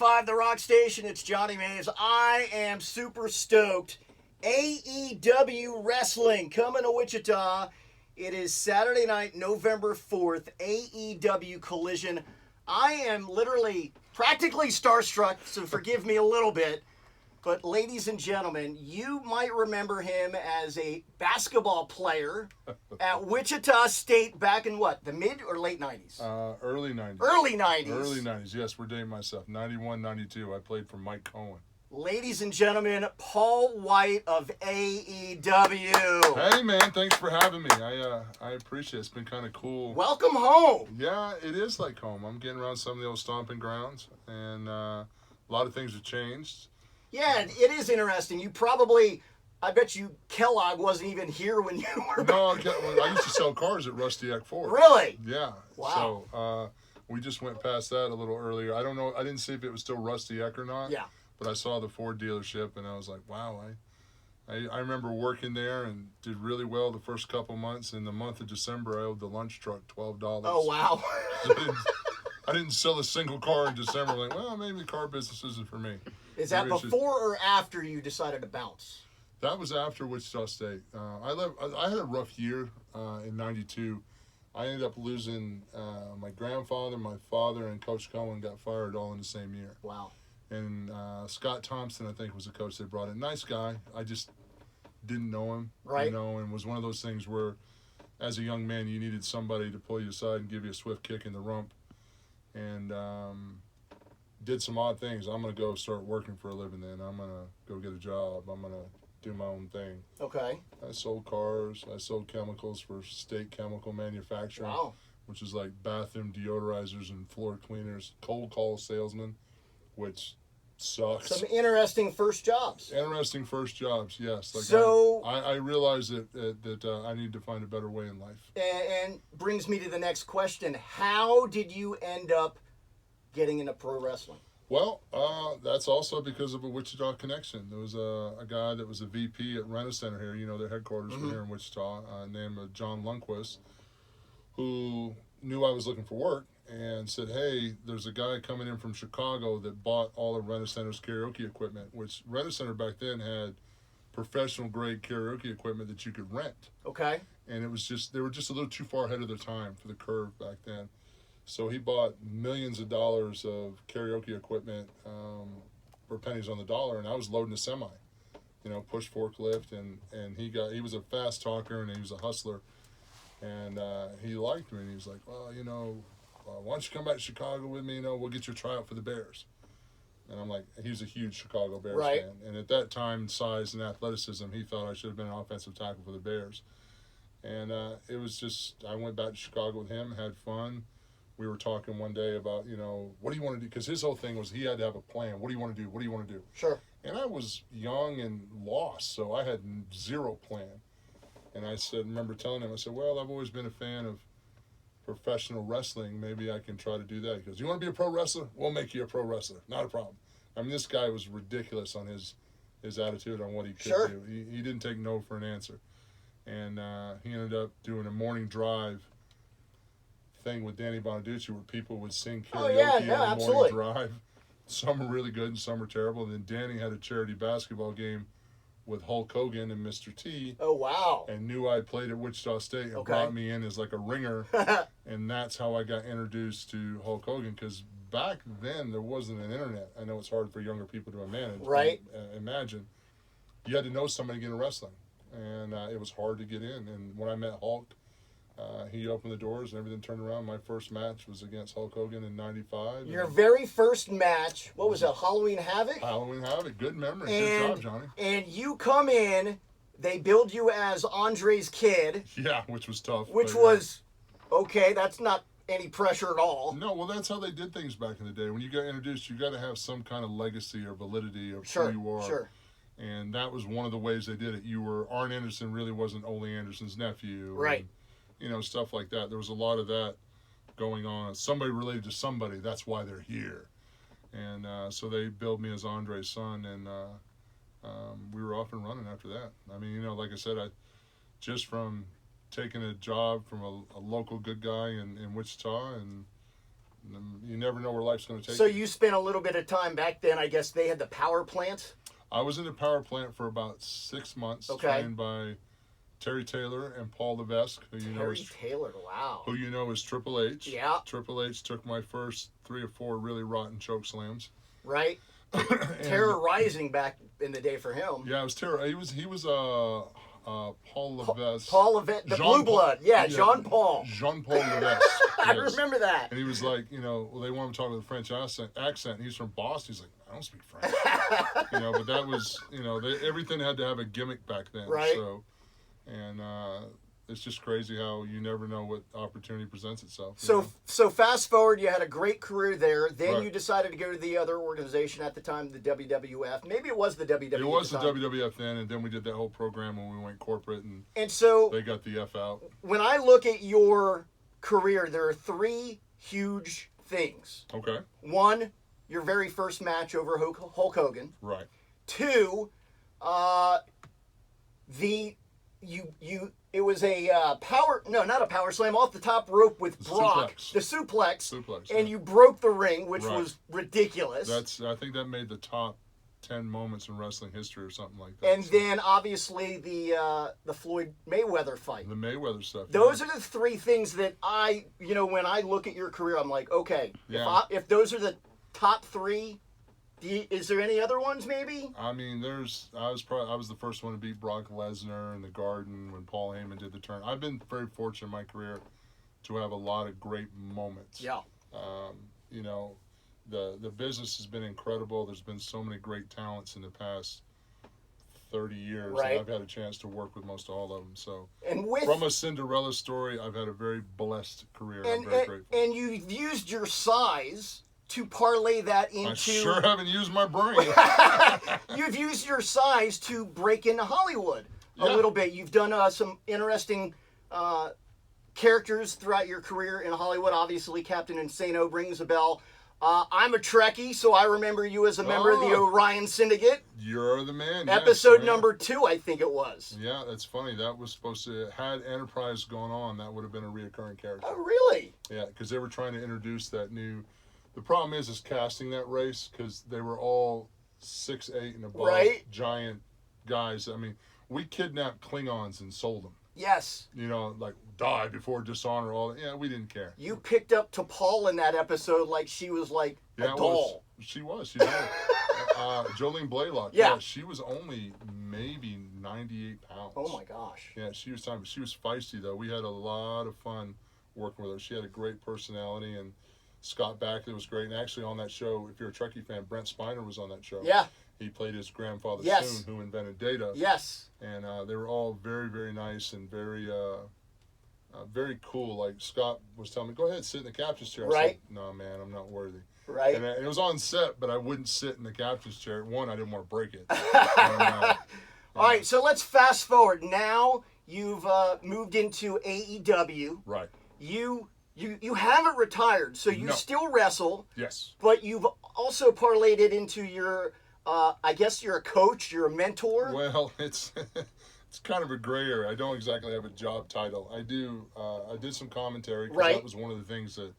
T95, the rock station. It's Johnny Mays. I am super stoked. AEW Wrestling coming to Wichita. It is Saturday night, November 4th, AEW Collision. I am literally practically starstruck, so forgive me a little bit. But ladies and gentlemen, you might remember him as a basketball player at Wichita State back in what, the mid or late 90s? Early 90s. Early 90s. Early 90s, yes, we're dating myself. 91, 92, I played for Mike Cohen. Ladies and gentlemen, Paul Wight of AEW. Hey, man, thanks for having me. I appreciate it. It's been kind of cool. Welcome home. Yeah, it is like home. I'm getting around some of the old stomping grounds, and a lot of things have changed. Yeah, it is interesting. You probably, I bet you Kellogg wasn't even here when you were No, I used to sell cars at Rusty Eck Ford. Really? Yeah. Wow. So we just went past that a little earlier. I don't know. I didn't see if it was still Rusty Eck or not. Yeah. But I saw the Ford dealership, and I was like, wow. I remember working there and did really well the first couple months. In the month of December, I owed the lunch truck $12. Oh, wow. I didn't sell a single car in December. I'm like, well, maybe the car business isn't for me. Is that before or after you decided to bounce? That was after Wichita State. I had a rough year in 92. I ended up losing my grandfather, my father, and Coach Cohen got fired all in the same year. Wow. And Scott Thompson, I think, was the coach they brought in. Nice guy. I just didn't know him. Right. And was one of those things where, as a young man, you needed somebody to pull you aside and give you a swift kick in the rump. And did some odd things. I'm going to go start working for a living then. I'm going to go get a job. I'm going to do my own thing. Okay. I sold cars. I sold chemicals for State Chemical Manufacturing. Wow. Which is like bathroom deodorizers and floor cleaners. Cold call salesman, which sucks. Some interesting first jobs. Interesting first jobs, yes. Like so I realized that I need to find a better way in life. And brings me to the next question. How did you end up getting into pro wrestling? Well, that's also because of a Wichita connection. There was a guy that was a VP at Rent-A-Center here, their headquarters were here in Wichita, named John Lundquist, who knew I was looking for work and said, hey, there's a guy coming in from Chicago that bought all of Rent-A-Center's karaoke equipment, which Rent-A-Center back then had professional-grade karaoke equipment that you could rent. Okay. And they were just a little too far ahead of their time for the curve back then. So he bought millions of dollars of karaoke equipment for pennies on the dollar, and I was loading a semi, push forklift, and he was a fast talker and he was a hustler, and he liked me, and he was like, well, why don't you come back to Chicago with me? We'll get you a tryout for the Bears. And I'm like, he was a huge Chicago Bears fan, and at that time, size and athleticism, he thought I should have been an offensive tackle for the Bears, and it was just I went back to Chicago with him, had fun. We were talking one day about, what do you want to do? Because his whole thing was he had to have a plan. What do you want to do? What do you want to do? Sure. And I was young and lost, so I had zero plan. And I remember telling him, I said, well, I've always been a fan of professional wrestling. Maybe I can try to do that. He goes, you want to be a pro wrestler? We'll make you a pro wrestler. Not a problem. I mean, this guy was ridiculous on his attitude on what he could do. He didn't take no for an answer. And he ended up doing a morning drive thing with Danny Bonaducci where people would sing karaoke on the morning drive. Some were really good and some were terrible. And then Danny had a charity basketball game with Hulk Hogan and Mr. T. Oh, wow. And knew I played at Wichita State and brought me in as like a ringer. And that's how I got introduced to Hulk Hogan, because back then there wasn't an internet. I know it's hard for younger people to imagine. You had to know somebody to get into wrestling. And it was hard to get in. And when I met Hulk, he opened the doors and everything turned around. My first match was against Hulk Hogan in 95. Your very first match, what was it, Halloween Havoc? Halloween Havoc, good memory. Good job, Johnny. And you come in, they build you as Andre's kid. Yeah, which was tough. Which was, okay, that's not any pressure at all. No, well, that's how they did things back in the day. When you got introduced, you got to have some kind of legacy or validity of who you are. Sure. And that was one of the ways they did it. Arn Anderson really wasn't Ole Anderson's nephew. Right. And, stuff like that. There was a lot of that going on. Somebody related to somebody, that's why they're here. And so they billed me as Andre's son, and we were off and running after that. I mean, like I said, just from taking a job from a local good guy in Wichita and You never know where life's going to take So you. you spent a little bit of time back then. I guess they had the power plant. I was in the power plant for about 6 months, Okay. trained by Terry Taylor and Paul Levesque, Terry Taylor, wow. who you know is Triple H. Yeah. Triple H took my first 3 or 4 really rotten choke slams. Right. Terrorizing back in the day for him. Yeah, it was Terror. He was Paul Levesque. Paul Levesque, the Blue Blood. Yeah, Jean Paul. Jean-Paul Levesque. I yes. remember that. And he was like, they want him to talk with a French accent. And he's from Boston. He's like, I don't speak French. But that was, everything had to have a gimmick back then. Right. So, and it's just crazy how you never know what opportunity presents itself. So fast forward, you had a great career there. Then Right. you decided to go to the other organization at the time, the WWF. Maybe it was the WWF. It was the time. WWF then, and then we did that whole program when we went corporate, and so they got the F out. when I look at your career, there are 3 huge things. Okay. 1, your very first match over Hulk Hogan. Right. 2, it was a not a power slam, off the top rope with Brock, suplex. the suplex, and yeah. you broke the ring, which Right. was ridiculous. I think that made the top 10 moments in wrestling history or something like that. And then obviously the Floyd Mayweather fight. The Mayweather stuff. Those are the 3 things that when I look at your career, I'm like, okay, Yeah. if those are the top 3, is there any other ones maybe? I mean, I was the first one to beat Brock Lesnar in the Garden when Paul Heyman did the turn. I've been very fortunate in my career to have a lot of great moments. Yeah. The business has been incredible. There's been so many great talents in the past 30 years. Right. And I've had a chance to work with most all of them. So And from a Cinderella story, I've had a very blessed career. I'm very grateful. And you've used your size to parlay that into... I sure haven't used my brain. You've used your size to break into Hollywood a Yeah. little bit. You've done some interesting characters throughout your career in Hollywood. Obviously, Captain Insano rings a bell. I'm a Trekkie, so I remember you as a member of the Orion Syndicate. You're the man. Episode yes, number 2, I think it was. Yeah, that's funny. That was supposed to, had Enterprise gone on, that would have been a reoccurring character. Oh, really? Yeah, because they were trying to introduce that new... The problem is casting that race, because they were all 6'8" and above, Right. giant guys. I mean, we kidnapped Klingons and sold them. Yes. Like, die before dishonor, all that. Yeah, we didn't care. You picked up to Paul in that episode like she was like a doll. She was. Jolene Blaylock. Yeah. She was only maybe 98 pounds. Oh, my gosh. Yeah, she was feisty, though. We had a lot of fun working with her. She had a great personality, and Scott Backley was great. And actually on that show, if you're a Trekkie fan, Brent Spiner was on that show. Yeah. He played his grandfather Yes. Soon, who invented Data. Yes. And they were all very, very nice and very, very cool. Like Scott was telling me, go ahead, sit in the captain's chair. I Right. said, no, man, I'm not worthy. Right. And it was on set, but I wouldn't sit in the captain's chair. One, I didn't want to break it. All right, so let's fast forward. Now you've moved into AEW. Right. You haven't retired, so you No. still wrestle. Yes. But you've also parlayed it into your, I guess you're a coach, you're a mentor. Well, it's kind of a gray area. I don't exactly have a job title. I did some commentary because Right. that was one of the things that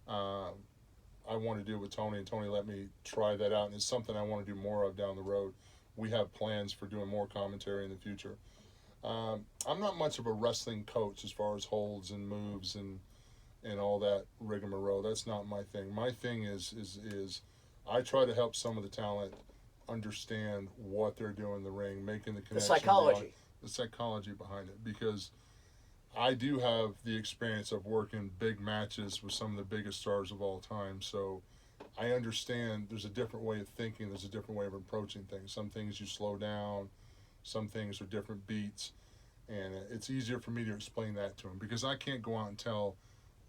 I wanted to do with Tony, and Tony let me try that out, and it's something I want to do more of down the road. We have plans for doing more commentary in the future. I'm not much of a wrestling coach as far as holds and moves and all that rigmarole. That's not my thing. My thing is I try to help some of the talent understand what they're doing in the ring, making the connection. The psychology behind it, because I do have the experience of working big matches with some of the biggest stars of all time. So I understand there's a different way of thinking. There's a different way of approaching things. Some things you slow down. Some things are different beats. And it's easier for me to explain that to them, because I can't go out and tell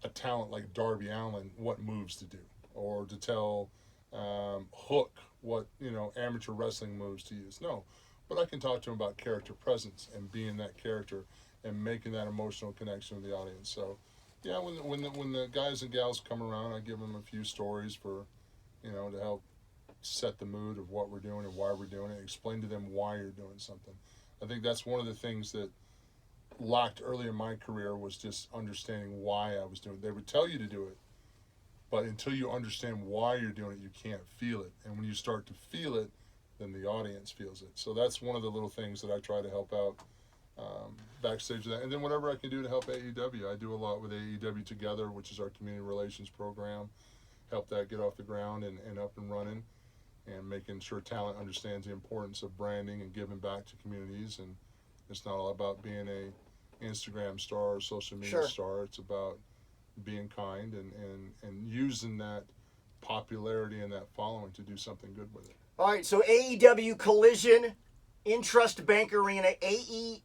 a talent like Darby Allin what moves to do, or to tell Hook what, amateur wrestling moves to use. No, but I can talk to him about character presence and being that character and making that emotional connection with the audience. So, yeah, when the guys and gals come around, I give them a few stories for, to help set the mood of what we're doing and why we're doing it. Explain to them why you're doing something. I think that's one of the things that lacked early in my career, was just understanding why I was doing it. They would tell you to do it, But until you understand why you're doing it, you can't feel it. And when you start to feel it, then the audience feels it. So that's one of the little things that I try to help out backstage of that. And then whatever I can do to help AEW. I do a lot with AEW Together, which is our community relations program. Help that get off the ground and up and running, and making sure talent understands the importance of branding and giving back to communities. And it's not all about being a Instagram star or social media star. It's about being kind and using that popularity and that following to do something good with it. All right, so AEW Collision, Intrust Bank Arena, AEWTix.com.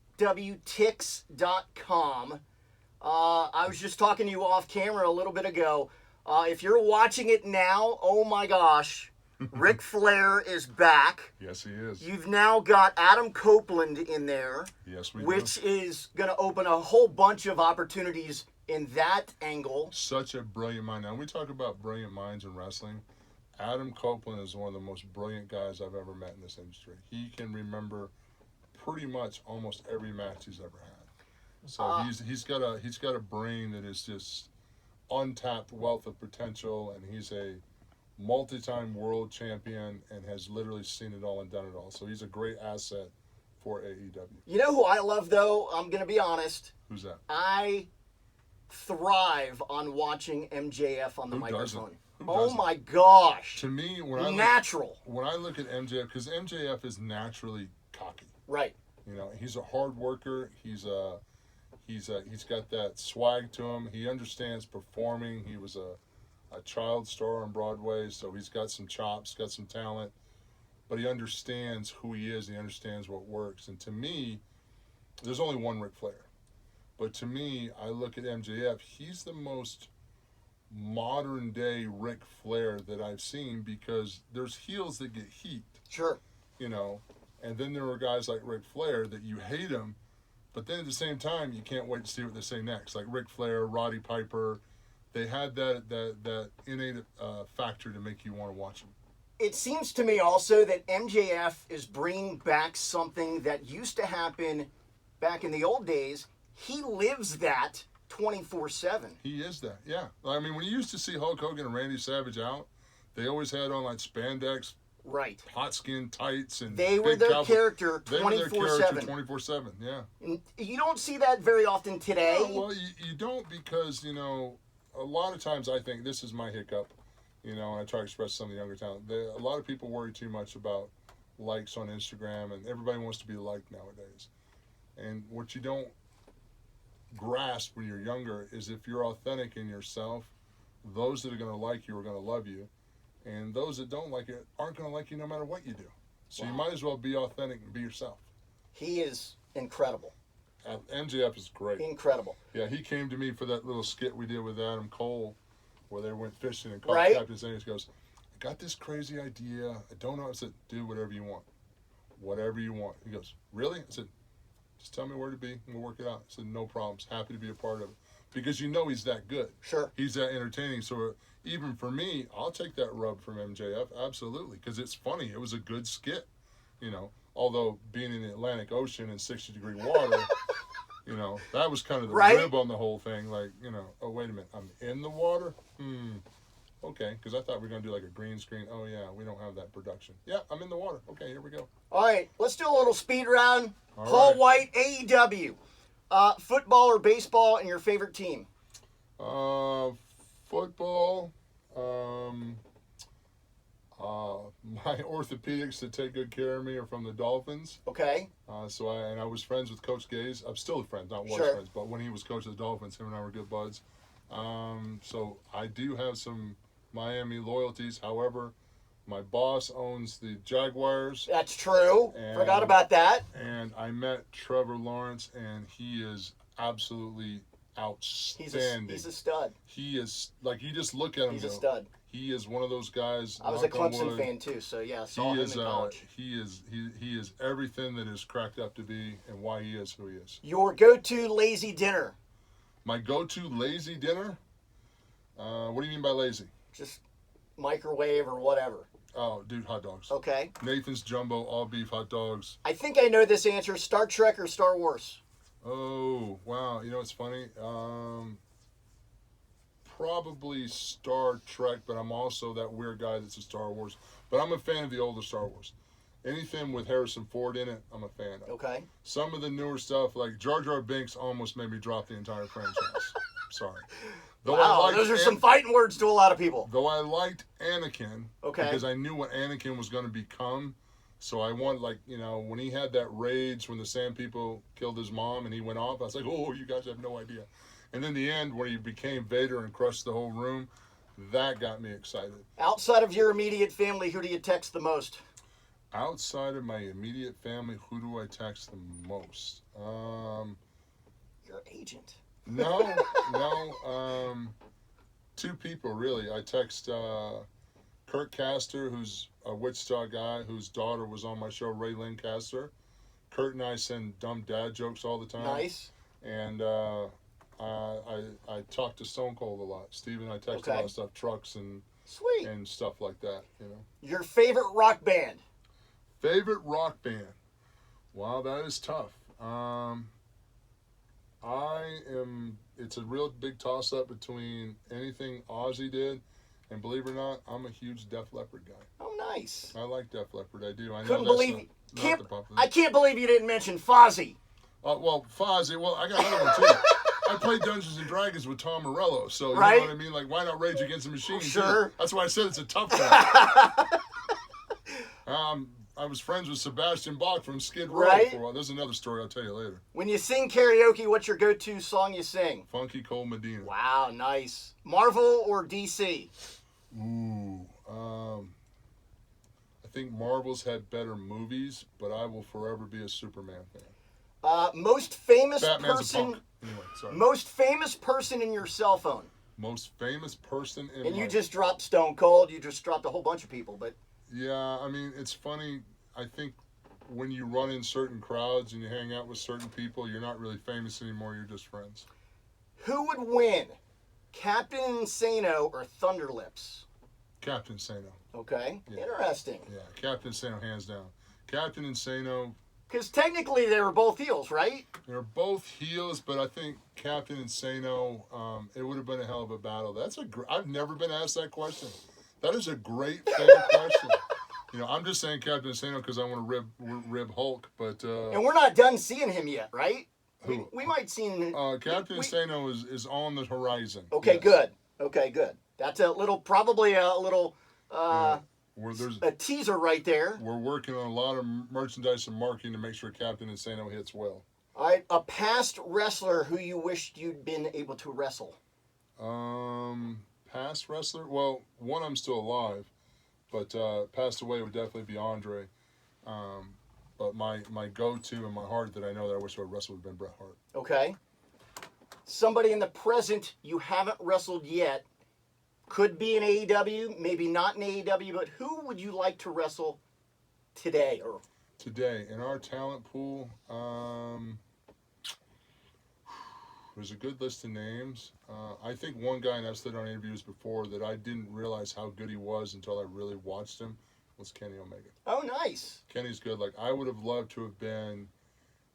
I was just talking to you off camera a little bit ago. If you're watching it now, oh my gosh, Ric Flair is back. Yes, he is. You've now got Adam Copeland in there. Yes, we which do. is going to open a whole bunch of opportunities in that angle. Such a brilliant mind. Now, when we talk about brilliant minds in wrestling, Adam Copeland is one of the most brilliant guys I've ever met in this industry. He can remember pretty much almost every match he's ever had. So he's got a brain that is just untapped wealth of potential, and he's a multi-time world champion and has literally seen it all and done it all. So he's a great asset for AEW. You know who I love, though? I'm going to be honest. Who's that? I thrive on watching MJF on the microphone. Oh my gosh. To me, when I look at MJF, because MJF is naturally cocky. Right. You know, he's a hard worker. He's got that swag to him. He understands performing. He was a child star on Broadway, so he's got some chops, got some talent. But he understands who he is. He understands what works. And to me, there's only one Ric Flair. But to me, I look at MJF, he's the most modern day Ric Flair that I've seen, because there's heels that get heat. Sure. You know, and then there are guys like Ric Flair that you hate him, but then at the same time, you can't wait to see what they say next. Like Ric Flair, Roddy Piper, they had that innate factor to make you want to watch them. It seems to me also that MJF is bringing back something that used to happen back in the old days. He lives that 24/7. He is that, yeah. I mean, when you used to see Hulk Hogan and Randy Savage out, they always had on like spandex, right, hot skin tights, and they were their character 24/7. 24/7, yeah. And you don't see that very often today. Yeah, well, you don't, because, you know, a lot of times I think this is my hiccup, you know, and I try to express some of the younger talent. A lot of people worry too much about likes on Instagram, and everybody wants to be liked nowadays. And what you don't grasp when you're younger is, if you're authentic in yourself, those that are going to like you are going to love you, and those that don't like it aren't going to like you no matter what you do. So You might as well be authentic and be yourself. He is incredible. MJF is great. Incredible. Yeah, he came to me for that little skit we did with Adam Cole, where they went fishing and caught Captain Zane. He goes, I got this crazy idea. I don't know. I said, do whatever you want. Whatever you want. He goes, really? I said, just tell me where to be, and we'll work it out. I said, no problems. Happy to be a part of it. Because you know he's that good. Sure. He's that entertaining. So even for me, I'll take that rub from MJF, absolutely, because it's funny. It was a good skit, you know. Although being in the Atlantic Ocean in 60-degree water, you know, that was kind of the rib on the whole thing. Like, you know, oh, wait a minute, I'm in the water? Okay, because I thought we were going to do like a green screen. Oh, yeah, we don't have that production. Yeah, I'm in the water. Okay, here we go. All right, let's do a little speed round. Paul White, AEW. Football or baseball, and your favorite team? Football. My orthopedics that take good care of me are from the Dolphins. Okay. So I was friends with Coach Gaze. I'm still friends, not friends, but when he was coach of the Dolphins, him and I were good buds. So I do have some Miami loyalties. However, my boss owns the Jaguars. That's true. Forgot about that. And I met Trevor Lawrence, and he is absolutely outstanding. He's a stud. He is, like, you just look at him. He's a stud. He is one of those guys. I was a Clemson fan too, so yeah, saw him in college. He is everything that is cracked up to be, and why he is who he is. Your go-to lazy dinner? My go-to lazy dinner? What do you mean by lazy? Just microwave or whatever. Oh, dude, hot dogs. Okay. Nathan's Jumbo all beef hot dogs. I think I know this answer. Star Trek or Star Wars? Oh, wow. You know what's funny? probably Star Trek, but I'm also that weird guy that's a Star Wars. But I'm a fan of the older Star Wars. Anything with Harrison Ford in it, I'm a fan of. Okay. Some of the newer stuff, like Jar Jar Binks, almost made me drop the entire franchise. Sorry. Though Wow, those are some fighting words to a lot of people. Though I liked Anakin, okay, because I knew what Anakin was going to become. So I want, like, when he had that rage when the Sand People killed his mom and he went off, I was like, oh, you guys have no idea. And then the end, when he became Vader and crushed the whole room, that got me excited. Outside of your immediate family, who do you text the most? Outside of my immediate family, who do I text the most? Your agent. No. Two people, really. I text Kurt Castor, who's a Wichita guy whose daughter was on my show, Ray Lynn Castor. Kurt and I send dumb dad jokes all the time. Nice. And I talk to Stone Cold a lot. Steve and I text a lot of stuff, trucks and sweet and stuff like that. Your favorite rock band? Favorite rock band? Wow, that is tough. It's a real big toss-up between anything Ozzy did, and believe it or not, I'm a huge Def Leppard guy. Oh, nice. I like Def Leppard, I do. I can't believe you didn't mention Fozzy. Well, Fozzy, I got another one, too. I played Dungeons & Dragons with Tom Morello, so you know what I mean? Like, why not Rage Against the Machine? Sure. Too? That's why I said it's a tough one. I was friends with Sebastian Bach from Skid Row for a while. There's another story I'll tell you later. When you sing karaoke, what's your go-to song you sing? Funky Cold Medina. Wow, nice. Marvel or DC? Ooh, I think Marvel's had better movies, but I will forever be a Superman fan. Most famous Batman's person. a punk. Anyway, sorry. Most famous person in your cell phone. Most famous person in. And you just dropped Stone Cold. You just dropped a whole bunch of people, but. Yeah, I mean, it's funny. I think when you run in certain crowds and you hang out with certain people, you're not really famous anymore. You're just friends. Who would win, Captain Insano or Thunderlips? Captain Insano. Okay, interesting. Yeah, Captain Insano, hands down. Captain Insano. Because technically they were both heels, right? They're both heels, but I think Captain Insano, it would have been a hell of a battle. I've never been asked that question. That is a great fan question. I'm just saying Captain Insano because I want to rib Hulk, but... and we're not done seeing him yet, right? Who? We might see him... Captain Insano is on the horizon. Okay, yes. Good. Okay, good. That's probably a little... there's a teaser right there. We're working on a lot of merchandise and marketing to make sure Captain Insano hits well. All right, a past wrestler who you wished you'd been able to wrestle. Past wrestler? Well, one, I'm still alive, but passed away would definitely be Andre. But my go-to in my heart that I know that I wish I would wrestle would have been Bret Hart. Okay. Somebody in the present you haven't wrestled yet. Could be in AEW, maybe not in AEW, but who would you like to wrestle today? Today, in our talent pool, there's a good list of names. I think one guy, and I've said on interviews before, that I didn't realize how good he was until I really watched him, was Kenny Omega. Oh, nice. Kenny's good. Like, I would have loved to have been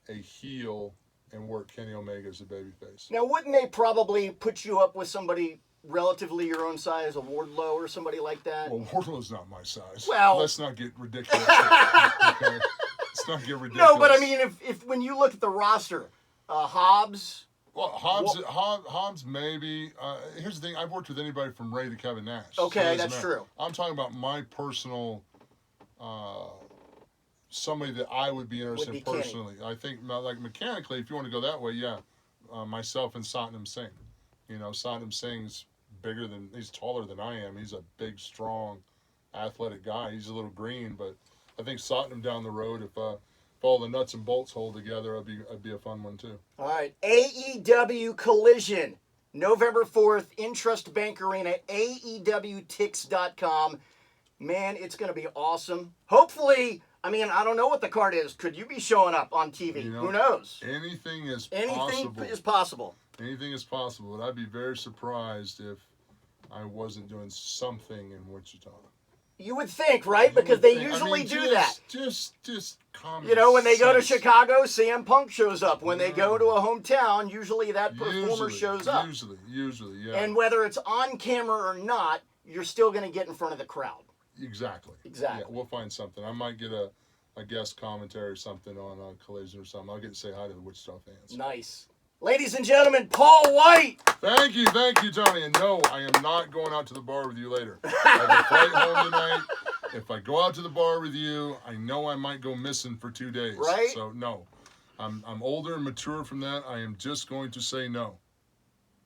a heel and worked Kenny Omega as a babyface. Now, wouldn't they probably put you up with somebody relatively your own size, a Wardlow or somebody like that? Well, Wardlow's not my size. Well... Let's not get ridiculous. Okay? Let's not get ridiculous. No, but I mean, if when you look at the roster, Hobbs... Well, Hobbs maybe. Here's the thing. I've worked with anybody from Ray to Kevin Nash. Okay, that's true. I'm talking about my personal... somebody that I would be interested in personally. Kenny. I think, like, mechanically, if you want to go that way, yeah. Myself and Satnam Singh. Satnam Singh's he's taller than I am. He's a big, strong, athletic guy. He's a little green, but I think Satnam down the road, if all the nuts and bolts hold together, I'd be a fun one too. All right, AEW Collision, November 4th, Intrust Bank Arena, AEWTix.com. Man, it's going to be awesome. Hopefully, I mean, I don't know what the card is. Could you be showing up on TV? Who knows? Anything is possible. Anything is possible, but I'd be very surprised if I wasn't doing something in Wichita. You would think, right? Because they usually do that. Just common You know, when they go to sense. Chicago, CM Punk shows up. When they go to a hometown, usually that performer shows up. Usually, yeah. And whether it's on camera or not, you're still going to get in front of the crowd. Exactly. Exactly. Yeah, we'll find something. I might get a guest commentary or something on Collision or something. I'll get to say hi to the Wichita fans. Nice. Ladies and gentlemen, Paul White. Thank you, Tony. And no, I am not going out to the bar with you later. I have a flight home tonight. If I go out to the bar with you, I know I might go missing for 2 days. Right? So no, I'm older and mature from that. I am just going to say no.